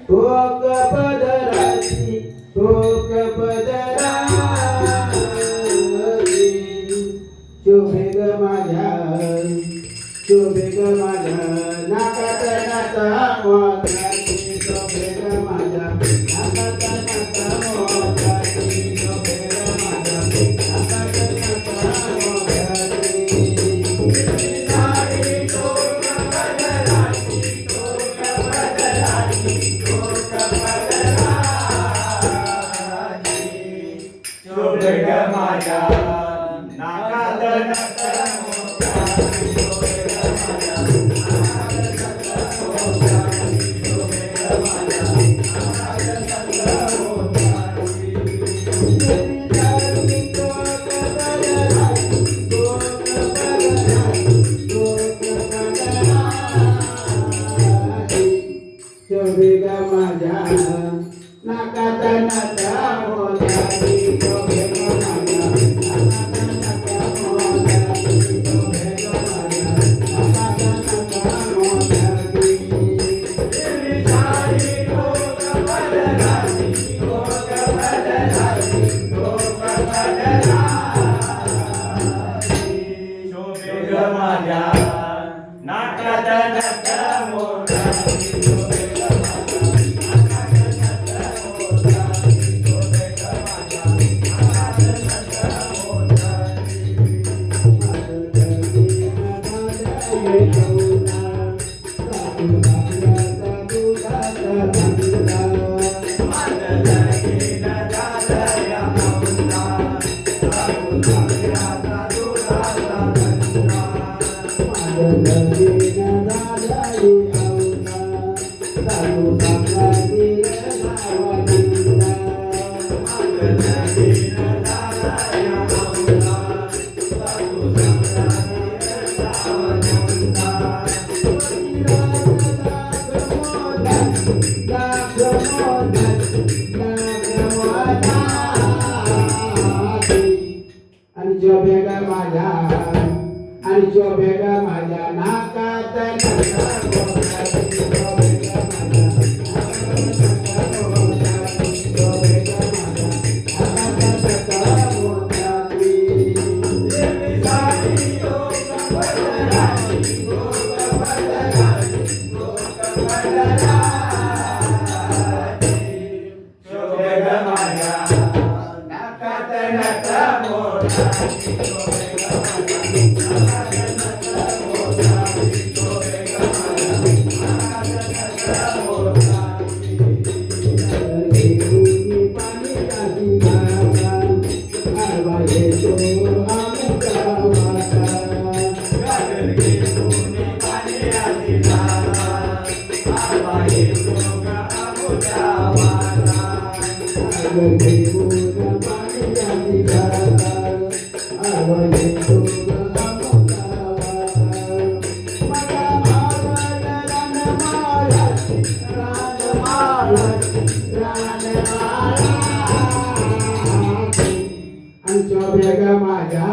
ठोक पदराची ठोक पदराची शोभे ग माझ्या शोभे ग माझ्या नाकात नाता मोत्राची शोभे ग माझ्या नाकात नाता मोत्राची शोभे ग माझ्या नाकात नाता मोत्राची साडी ठोक पदराची ठोक पदराची ठोक पदराची शोभे ग माझ्या नाकात नाता मोत्राची शोभे ग माझ्या शोभे ग माझ्या नाकात नाता मोत्राची शोभे ग माझ्या नाकात नाता मोत्राची शोभे ग माझ्या नाकात नाता मोत्राची साडी ठोक पदराची ठोक पदराची ठोक पदराची शोभे ग माझ्या नाकात नाता मोत्राची शोभे ग आणि शोभे ग माझ्या आणि शोभे ग माझ्या नाकात नाता मोत्राची शोभे ग माझ्या नाकात नाता मोत्राची शोभे ग माझ्या नाकात नाता मोत्राची साडी ठोक पदराची ठोक पदराची ठोक पदराची शोभे ग माझ्या नाकात नाता मोत्राची शोभे ग माझ्या नाकात नाता मोत्राची शोभे ग माझ्या नाकात नाता मोत्राची घेऊनी पाणी आधी गाता आवा येतो आमचा वाटा गागर घेऊनी पाणी आधी गाता आवा येतो आमचा वाटा गागर घेऊन पाणी आधी गाता आवा येतो आमचा वाटा मला मावळला रानमाळाची रानमाळाची रानमाळाची आणि शोभे ग माझ्या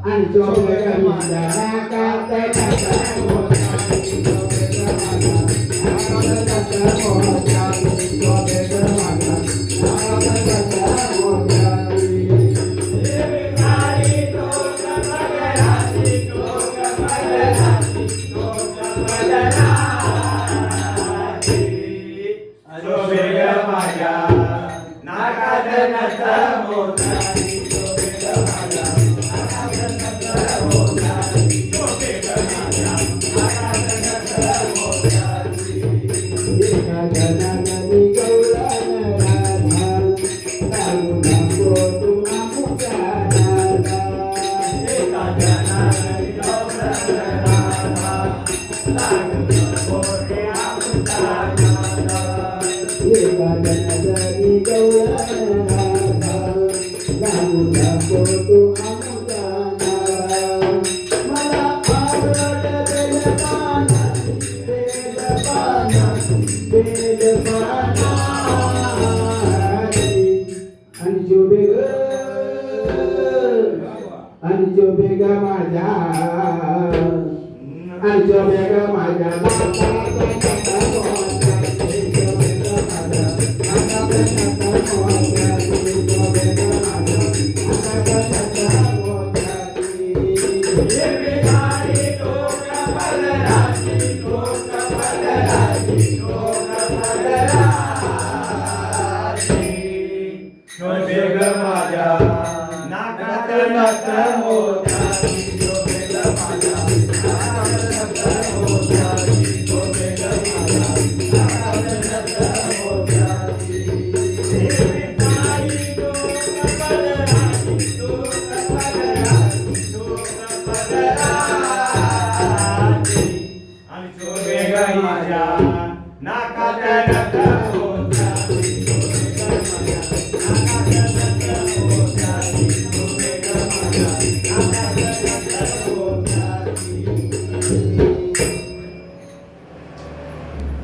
आणि शोभे ग माझ्या नाकात नाता मोत्राची शोभे ग माझ्या नाकात नाता मोत्राची शोभे ग माझ्या नाकात नाता मोत्राची साडी ठोक पदराची ठोक पदराची ठोक पदराची शोभे ग माझ्या नाकात नाता मोत्राची शोभे ग माझ्या नाकात नाता मोत्राची शोभे ग माझ्या नाकात नाता मोत्राची एका जनानी गौरान राधा लागू नको तू आमच्या दादा एका जनानी गौरान राधा लागू नको रे आमच्या दादा एका जनानी गौरान राधा लागू नको तू आमच्या दादा मला आवडत बेलपाना बेलपाना बेलपाना आणि शोभे ग आणि शोभे ग माझ्या आणि शोभे ग माझ्या शोभे ग माझ्या नाकात नथ मोत्याची शोभे ग माझ्या नाकात नथ मोत्याची शोभे ग माझ्या नाकात नथ मोत्याची देवी ताई डोक पदराची आणि शोभे ग माझ्या नाकात नथ मोत्याची शोभे ग माझ्या नाकात नथ मोत्याची शोभे ग माझ्या नाकात